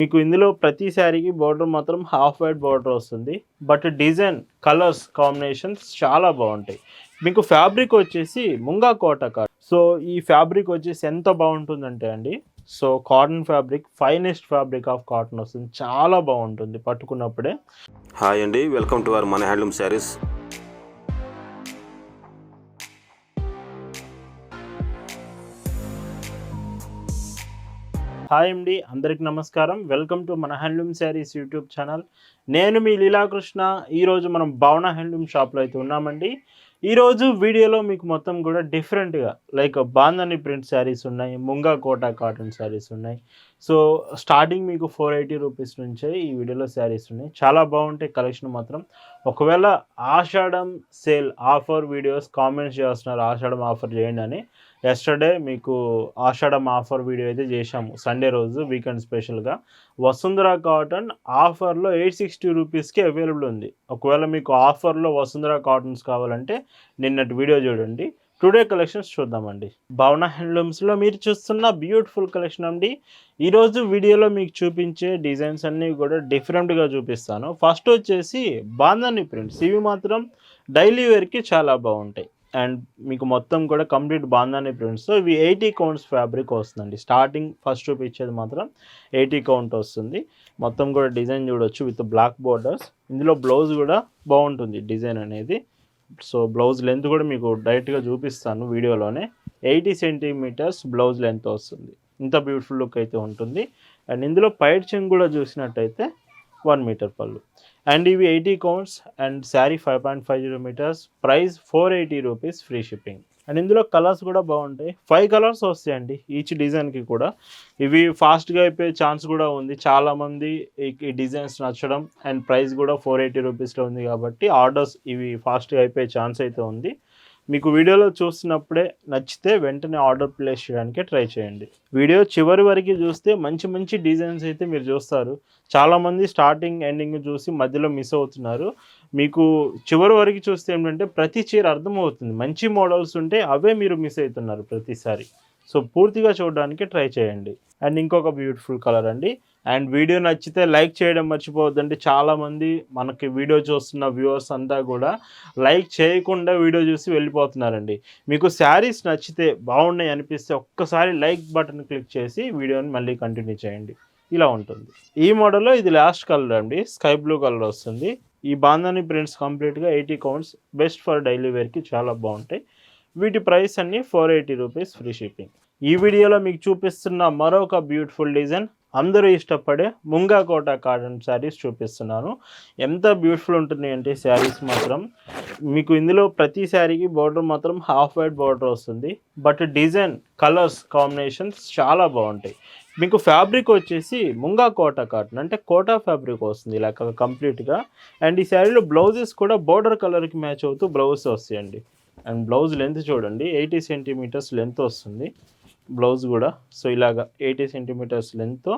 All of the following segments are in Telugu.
మీకు ఇందులో ప్రతి శారీకి బోర్డర్ మాత్రం హాఫ్ వైట్ బోర్డర్ వస్తుంది. బట్ డిజైన్, కలర్స్ కాంబినేషన్స్ చాలా బాగుంటాయి. మీకు ఫ్యాబ్రిక్ వచ్చేసి ముంగా కోట కాటన్. సో ఈ ఫ్యాబ్రిక్ వచ్చేసి ఎంత బాగుంటుందంటే అండి, so cotton fabric, finest fabric of cotton వస్తుంది. చాలా బాగుంటుంది పట్టుకున్నప్పుడే. హాయ్ అండి, వెల్కమ్ టు అవర్ మన హ్యాండ్లూమ్ శారీస్. హాయ్ అండి, అందరికి నమస్కారం. వెల్కమ్ టు మన హ్యాండ్లూమ్ శారీస్ యూట్యూబ్ ఛానల్. నేను మీ లీలాకృష్ణ. ఈరోజు మనం భావన హ్యాండ్లూమ్ షాప్లో అయితే ఉన్నామండి. ఈరోజు వీడియోలో మీకు మొత్తం కూడా డిఫరెంట్గా లైక్ బాందని ప్రింట్ శారీస్ ఉన్నాయి, ముంగా కోటా కాటన్ శారీస్ ఉన్నాయి. సో స్టార్టింగ్ మీకు 480 రూపీస్ నుంచే ఈ వీడియోలో శారీస్ ఉన్నాయి. చాలా బాగుంటాయి కలెక్షన్ మాత్రం. ఒకవేళ ఆషాఢం సేల్ ఆఫర్ వీడియోస్ కామెంట్స్ చేస్తున్నారు, ఆషాఢం ఆఫర్ చేయండి అని. ఎస్టర్డే మీకు ఆషాఢం ఆఫర్ వీడియో అయితే చేశాము, సండే రోజు వీకెండ్ స్పెషల్గా. వసుంధర కాటన్ ఆఫర్లో 860 రూపీస్కి అవైలబుల్ ఉంది. ఒకవేళ మీకు ఆఫర్లో వసుంధర కాటన్స్ కావాలంటే నిన్నటి వీడియో చూడండి. టుడే కలెక్షన్స్ చూద్దామండి. భావన హ్యాండ్లూమ్స్లో మీరు చూస్తున్న బ్యూటిఫుల్ కలెక్షన్ అండి. ఈరోజు వీడియోలో మీకు చూపించే డిజైన్స్ అన్నీ కూడా డిఫరెంట్గా చూపిస్తాను. ఫస్ట్ వచ్చేసి బాందని ప్రింట్స్. ఇవి మాత్రం డైలీ వేర్కి చాలా బాగుంటాయి. అండ్ మీకు మొత్తం కూడా కంప్లీట్ బాందాని ప్రింట్స్. ఇవి 80 కౌంట్స్ ఫ్యాబ్రిక్ వస్తుందండి. స్టార్టింగ్ ఫస్ట్ చూపించేది మాత్రం 80 కౌంట్ వస్తుంది. మొత్తం కూడా డిజైన్ చూడొచ్చు విత్ బ్లాక్ బోర్డర్స్. ఇందులో బ్లౌజ్ కూడా బాగుంటుంది డిజైన్ అనేది. సో బ్లౌజ్ లెంత్ కూడా మీకు డైరెక్ట్గా చూపిస్తాను వీడియోలోనే. 80 సెంటీమీటర్స్ బ్లౌజ్ లెంత్ వస్తుంది. ఇంత బ్యూటిఫుల్ లుక్ అయితే ఉంటుంది. అండ్ ఇందులో పైట్ చెంగ్ కూడా చూసినట్టయితే 1 మీటర్ పళ్ళు. అండ్ ఇవి 80 counts and sari 5.50 metres. Price 480 rupees, free shipping. And ఇందులో కలర్స్ కూడా బాగుంటాయి. 5 కలర్స్ వస్తాయండి ఈచ్ డిజైన్కి కూడా. ఇవి ఫాస్ట్గా అయిపోయే ఛాన్స్ కూడా ఉంది. చాలామంది ఈ డిజైన్స్ నచ్చడం అండ్ ప్రైస్ కూడా 480 రూపీస్లో ఉంది కాబట్టి ఆర్డర్స్ ఇవి ఫాస్ట్గా అయిపోయే ఛాన్స్ అయితే ఉంది. మీకు వీడియోలో చూస్తున్నప్పుడే నచ్చితే వెంటనే ఆర్డర్ ప్లేస్ చేయడానికి ట్రై చేయండి. వీడియో చివరి వరకు చూస్తే మంచి మంచి డిజైన్స్ అయితే మీరు చూస్తారు. చాలామంది స్టార్టింగ్ ఎండింగ్ చూసి మధ్యలో మిస్ అవుతున్నారు. మీకు చివరి వరకు చూస్తే ఏంటంటే ప్రతి చీర అర్థమవుతుంది. మంచి మోడల్స్ ఉంటే అవే మీరు మిస్ అవుతున్నారు ప్రతిసారి. సో పూర్తిగా చూడడానికి ట్రై చేయండి. అండ్ ఇంకొక బ్యూటిఫుల్ కలర్ అండి. అండ్ వీడియో నచ్చితే లైక్ చేయడం మర్చిపోవద్దండి. చాలామంది మనకి వీడియో చూస్తున్న వ్యూవర్స్ అంతా కూడా లైక్ చేయకుండా వీడియో చూసి వెళ్ళిపోతున్నారండి. మీకు శారీస్ నచ్చితే బాగున్నాయి అనిపిస్తే ఒక్కసారి లైక్ బటన్ క్లిక్ చేసి వీడియోని మళ్ళీ కంటిన్యూ చేయండి. ఇలా ఉంటుంది. ఈ మోడల్లో ఇది లాస్ట్ కలర్ అండి, స్కై బ్లూ కలర్ వస్తుంది. ఈ బాందని ప్రింట్స్ కంప్లీట్గా 80 కౌంట్స్, బెస్ట్ ఫర్ డైలీ వేర్కి చాలా బాగుంటాయి. వీటి ప్రైస్ అన్నీ 480 రూపీస్, ఫ్రీ షిప్పింగ్. ఈ వీడియోలో మీకు చూపిస్తున్న మరొక బ్యూటిఫుల్ డిజైన్, అందరూ ఇష్టపడే ముంగా కోటా కాటన్ శారీస్ చూపిస్తున్నాను. ఎంత బ్యూటిఫుల్ ఉంటుంది అంటే శారీస్ మాత్రం. మీకు ఇందులో ప్రతి శారీకి బోర్డర్ మాత్రం హాఫ్ వైట్ బోర్డర్ వస్తుంది. బట్ డిజైన్, కలర్స్ కాంబినేషన్స్ చాలా బాగుంటాయి. మీకు ఫ్యాబ్రిక్ వచ్చేసి ముంగా కోటా కాటన్ అంటే కోటా ఫ్యాబ్రిక్ వస్తుంది ఇలా కంప్లీట్గా. అండ్ ఈ శారీలో బ్లౌజెస్ కూడా బోర్డర్ కలర్కి మ్యాచ్ అవుతూ బ్లౌజ్ వస్తాయండి. అండ్ బ్లౌజ్ లెంత్ చూడండి, 80 సెంటీమీటర్స్ లెంత్ వస్తుంది బ్లౌజ్ కూడా. సో ఇలాగా 80 సెంటీమీటర్స్ లెంత్తో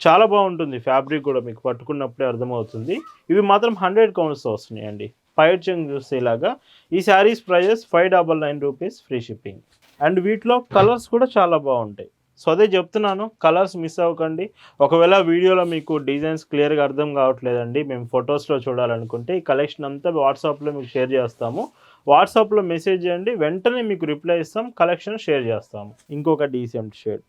చాలా బాగుంటుంది. ఫ్యాబ్రిక్ కూడా మీకు పట్టుకున్నప్పుడే అర్థమవుతుంది. ఇవి మాత్రం 100 కౌంట్స్ వస్తున్నాయండి. పైట్ చెంగ్ చూస్తే ఇలాగా. ఈ saris prices 599 rupees, free shipping. And వీటిలో కలర్స్ కూడా చాలా బాగుంటాయి. సో అదే చెప్తున్నాను, కలర్స్ మిస్ అవ్వకండి. ఒకవేళ వీడియోలో మీకు డిజైన్స్ క్లియర్గా అర్థం కావట్లేదండి, మేము ఫొటోస్లో చూడాలనుకుంటే ఈ కలెక్షన్ అంతా వాట్సాప్లో మీకు షేర్ చేస్తాము. వాట్సాప్లో మెసేజ్ చేయండి, వెంటనే మీకు రిప్లై ఇస్తాం, కలెక్షన్ షేర్ చేస్తాము. ఇంకొక decent shade.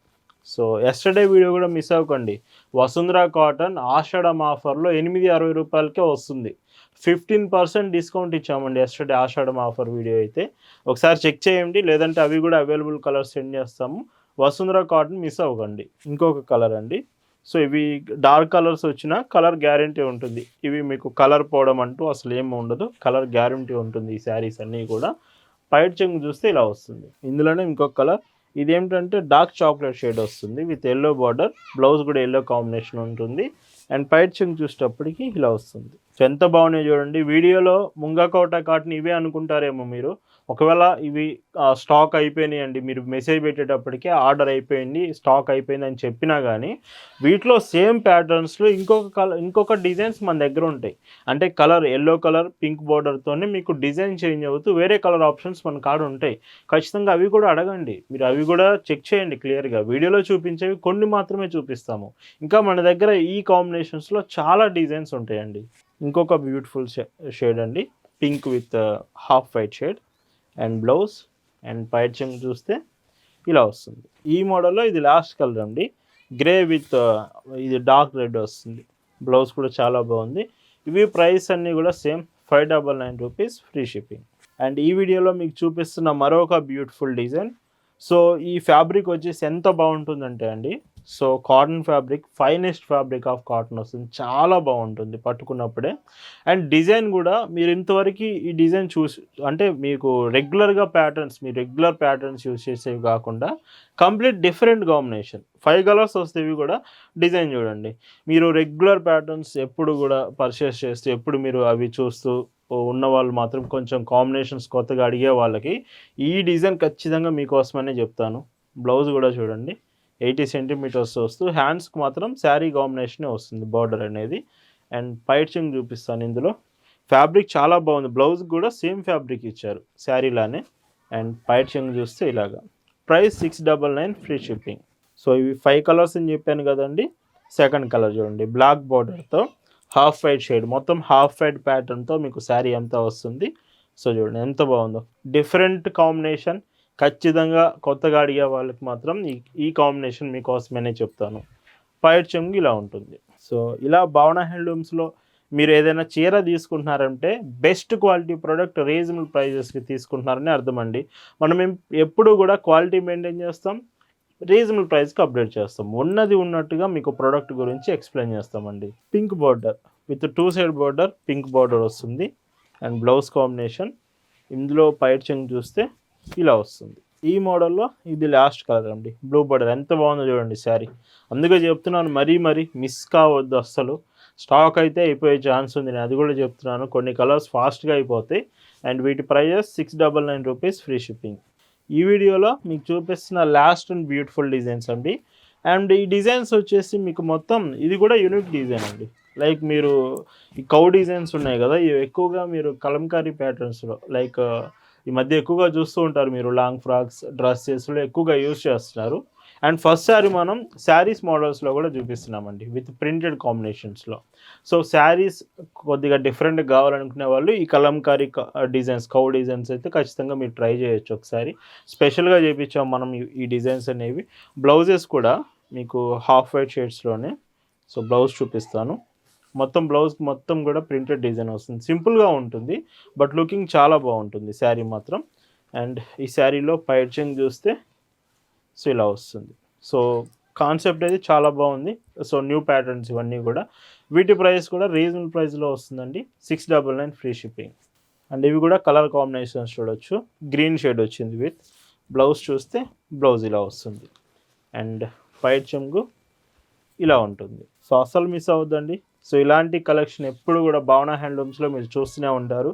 So yesterday video కూడా మిస్ అవ్వకండి. వసుంధర కాటన్ ఆషాఢం ఆఫర్లో 860 రూపాయలకే వస్తుంది. 15% డిస్కౌంట్ ఇచ్చామండి ఎస్టర్డే ఆషాఢం ఆఫర్ వీడియో అయితే. ఒకసారి చెక్ చేయండి, లేదంటే అవి కూడా అవైలబుల్ కలర్స్ సెండ్ చేస్తాము. వసుంధర కాటన్ మిస్ అవ్వకండి. ఇంకొక కలర్ అండి. సో ఇవి డార్క్ కలర్స్ వచ్చినా కలర్ గ్యారంటీ ఉంటుంది. ఇవి మీకు కలర్ పోవడం అంటూ అసలు ఏమి ఉండదు, కలర్ గ్యారంటీ ఉంటుంది ఈ శారీస్ అన్నీ కూడా. పైట్ చెంగు చూస్తే ఇలా వస్తుంది. ఇందులోనే ఇంకొక కలర్, ఇదేంటంటే డార్క్ చాక్లెట్ షేడ్ వస్తుంది విత్ ఎల్లో బార్డర్. బ్లౌజ్ కూడా ఎల్లో కాంబినేషన్ ఉంటుంది. అండ్ పైట్ చెంగు చూసేటప్పటికి ఇలా వస్తుంది. ఎంత బాగున్నాయి చూడండి. వీడియోలో ముంగా కోటా కాటన్ ఇవే అనుకుంటారేమో మీరు. ఒకవేళ ఇవి స్టాక్ అయిపోయినాయండి, మీరు మెసేజ్ పెట్టేటప్పటికే ఆర్డర్ అయిపోయింది, స్టాక్ అయిపోయింది అని చెప్పినా గానీ, వీటిలో సేమ్ ప్యాటర్న్స్‌లో ఇంకొక డిజైన్స్ మన దగ్గర ఉంటాయి. అంటే కలర్ యెల్లో కలర్, పింక్ బోర్డర్‌తోనే మీకు డిజైన్ చేంజ్ అవుతూ వేరే కలర్ ఆప్షన్స్ మన కాడ ఉంటాయి. ఖచ్చితంగా అవి కూడా అడగండి. మీరు అవి కూడా చెక్ చేయండి క్లియర్‌గా. వీడియోలో చూపించేవి కొన్ని మాత్రమే చూపిస్తాము. ఇంకా మన దగ్గర ఈ కాంబినేషన్స్‌లో చాలా డిజైన్స్ ఉంటాయండి. ఇంకొక బ్యూటిఫుల్ షేడ్ అండి. Pink with half white shade and blouse and పైచింగ్ చూస్తే ఇలా వస్తుంది. ఈ మోడల్‌లో ఇది లాస్ట్ కలర్ అండి. గ్రే విత్ ఇది డార్క్ రెడ్ వస్తుంది. బ్లౌజ్ కూడా చాలా బాగుంది. ఇవి ప్రైస్ అన్నీ కూడా same 599 rupees free shipping. And ఈ వీడియోలో మీకు చూపిస్తున్న మరొక బ్యూటిఫుల్ డిజైన్. సో ఈ ఫ్యాబ్రిక్ వచ్చేసి ఎంత బాగుంటుందంటే అండి, so cotton fabric, finest fabric of cotton వస్తుంది. చాలా బాగుంటుంది పట్టుకున్నప్పుడే. అండ్ డిజైన్ కూడా మీరు ఇంతవరకు ఈ డిజైన్ అంటే మీకు మీరు రెగ్యులర్ ప్యాటర్న్స్ యూస్ చేసేవి కాకుండా కంప్లీట్ డిఫరెంట్ కాంబినేషన్. 5 కలర్స్ వస్తే ఇవి కూడా డిజైన్ చూడండి. మీరు రెగ్యులర్ ప్యాటర్న్స్ ఎప్పుడు కూడా పర్చేస్ చేస్తూ ఎప్పుడు మీరు అవి చూస్తూ ఉన్నవాళ్ళు మాత్రం కొంచెం కాంబినేషన్స్ కొత్తగా అడిగే వాళ్ళకి ఈ డిజైన్ ఖచ్చితంగా మీకోసమనే చెప్తాను. బ్లౌజ్ కూడా చూడండి 80 సెంటీమీటర్స్ వస్తూ హ్యాండ్స్కి మాత్రం శారీ కాంబినేషనే వస్తుంది బార్డర్ అనేది. అండ్ పైచింగ్ చూపిస్తాను ఇందులో. ఫ్యాబ్రిక్ చాలా బాగుంది. బ్లౌజ్ కూడా సేమ్ ఫ్యాబ్రిక్ ఇచ్చారు శారీలానే. అండ్ పైచింగ్ చూస్తే ఇలాగా. Price 699 free shipping. సో ఇవి 5 కలర్స్ అని చెప్పాను కదండి. సెకండ్ కలర్ చూడండి, బ్లాక్ బార్డర్తో హాఫ్ వైట్ షేడ్, మొత్తం హాఫ్ వైట్ ప్యాటర్న్తో మీకు శారీ అంతా వస్తుంది. సో చూడండి ఎంత బాగుందో, డిఫరెంట్ కాంబినేషన్. ఖచ్చితంగా కొత్తగా అడిగే వాళ్ళకి మాత్రం ఈ కాంబినేషన్ మీకోసమనే చెప్తాను. పైట్ చెంగు ఇలా ఉంటుంది. సో ఇలా భావన హ్యాండ్లూమ్స్లో మీరు ఏదైనా చీర తీసుకుంటున్నారంటే బెస్ట్ క్వాలిటీ ప్రోడక్ట్ రీజనబుల్ ప్రైజెస్కి తీసుకుంటున్నారని అర్థం అండి. మనం ఎప్పుడు కూడా క్వాలిటీ మెయింటైన్ చేస్తాం, రీజనబుల్ ప్రైస్కి అప్డేట్ చేస్తాం. ఉన్నది ఉన్నట్టుగా మీకు ప్రోడక్ట్ గురించి ఎక్స్ప్లెయిన్ చేస్తామండి. Pink border with 2 side border, pink border వస్తుంది. అండ్ బ్లౌజ్ కాంబినేషన్ ఇందులో పైట్ చెంగు చూస్తే ఇలా వస్తుంది. ఈ మోడల్లో ఇది లాస్ట్ కలర్ అండి, బ్లూ బార్డర్. ఎంత బాగుందో చూడండి శారీ. అందుకే చెప్తున్నాను, మరీ మిస్ కావద్దు అస్సలు. స్టాక్ అయితే అయిపోయే ఛాన్స్ ఉంది, నేను అది కూడా చెప్తున్నాను. కొన్ని కలర్స్ ఫాస్ట్గా అయిపోతాయి. అండ్ వీటి ప్రైజెస్ 699 రూపీస్ ఫ్రీ షిప్పింగ్. ఈ వీడియోలో మీకు చూపిస్తున్న లాస్ట్ అండ్ బ్యూటిఫుల్ డిజైన్స్ అండి. అండ్ ఈ డిజైన్స్ వచ్చేసి మీకు మొత్తం ఇది కూడా యూనిక్ డిజైన్ అండి. లైక్ మీరు ఈ కౌ డిజైన్స్ ఉన్నాయి కదా, ఇవి ఎక్కువగా మీరు కలంకారీ ప్యాటర్న్స్లో లైక్ ఈ మధ్య ఎక్కువగా చూస్తూ ఉంటారు మీరు. లాంగ్ ఫ్రాక్స్, డ్రెస్సెస్లో ఎక్కువగా యూజ్ చేస్తున్నారు. అండ్ ఫస్ట్ సారి మనం శారీస్ మోడల్స్లో కూడా చూపిస్తున్నామండి విత్ ప్రింటెడ్ కాంబినేషన్స్లో. సో శారీస్ కొద్దిగా డిఫరెంట్గా కావాలనుకునే వాళ్ళు ఈ కలంకారీ డిజైన్స్, కౌ డిజైన్స్ అయితే ఖచ్చితంగా మీరు ట్రై చేయొచ్చు ఒకసారి. స్పెషల్గా చేయించాం మనం ఈ డిజైన్స్ అనేవి. బ్లౌజెస్ కూడా మీకు హాఫ్ వైట్ షేడ్స్లోనే. సో బ్లౌజ్ చూపిస్తాను. బ్లౌజ్ మొత్తం కూడా ప్రింటెడ్ డిజైన్ వస్తుంది. సింపుల్గా ఉంటుంది బట్ లుకింగ్ చాలా బాగుంటుంది శారీ మాత్రం. అండ్ ఈ శారీలో పైచింగ్ చూస్తే సో ఇలా వస్తుంది. సో కాన్సెప్ట్ అయితే చాలా బాగుంది. సో న్యూ ప్యాటర్న్స్ ఇవన్నీ కూడా. వీటి ప్రైస్ కూడా రీజనబుల్ ప్రైస్లో వస్తుందండి. 699 ఫ్రీ షిప్పింగ్. అండ్ ఇవి కూడా కలర్ కాంబినేషన్స్ చూడొచ్చు. గ్రీన్ షేడ్ వచ్చింది విత్ బ్లౌజ్ చూస్తే బ్లౌజ్ ఇలా వస్తుంది. అండ్ పైట్ చెంగు ఇలా ఉంటుంది. సో అస్సలు మిస్ అవ్వద్దండి. సో ఇలాంటి కలెక్షన్ ఎప్పుడు కూడా భావన హ్యాండ్లూమ్స్లో మీరు చూస్తూనే ఉంటారు.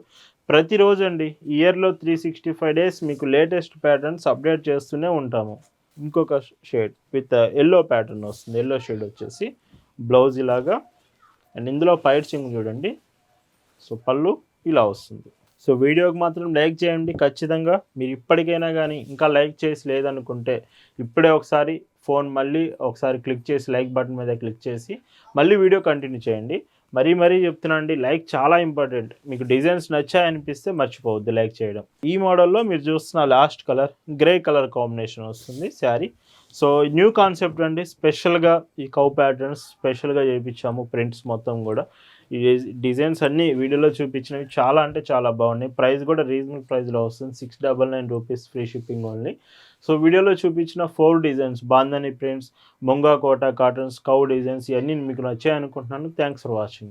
ప్రతిరోజు అండి, ఇయర్లో 365 డేస్ మీకు లేటెస్ట్ ప్యాటర్న్స్ అప్డేట్ చేస్తూనే ఉంటాము. ఇంకొక షేడ్ విత్ ఎల్లో ప్యాటర్న్ వస్తుంది. ఎల్లో షేడ్ వచ్చేసి బ్లౌజ్ ఇలాగా. అండ్ ఇందులో పైట్ చెంగు చూడండి. సో పళ్ళు ఇలా వస్తుంది. సో వీడియోకి మాత్రం లైక్ చేయండి ఖచ్చితంగా. మీరు ఇప్పటికైనా కానీ ఇంకా లైక్ చేసి లేదనుకుంటే ఇప్పుడే ఒకసారి ఫోన్ మళ్ళీ ఒకసారి క్లిక్ చేసి లైక్ బటన్ మీద క్లిక్ చేసి మళ్ళీ వీడియో కంటిన్యూ చేయండి. మరీ చెప్తున్నా అండి, లైక్ చాలా ఇంపార్టెంట్. మీకు డిజైన్స్ నచ్చాయనిపిస్తే మర్చిపోవద్దు లైక్ చేయడం. ఈ మోడల్లో మీరు చూస్తున్న last colour grey colour combination వస్తుంది శారీ. సో న్యూ కాన్సెప్ట్ అండి. స్పెషల్గా ఈ కౌ ప్యాటర్న్స్ స్పెషల్గా చేయించాము. ప్రింట్స్ మొత్తం కూడా ఈ డిజైన్స్ అన్నీ వీడియోలో చూపించినవి చాలా అంటే చాలా బాగున్నాయి. ప్రైస్ కూడా రీజనబుల్ ప్రైస్లో వస్తుంది. 699 rupees free shipping only. So వీడియోలో చూపించిన 4 డిజైన్స్, బాందని ప్రింట్స్, ముంగా కోటా కాటన్స్, కౌ డిజైన్స్ ఇవన్నీ మీకు నచ్చాయి అనుకుంటున్నాను. Thanks for watching.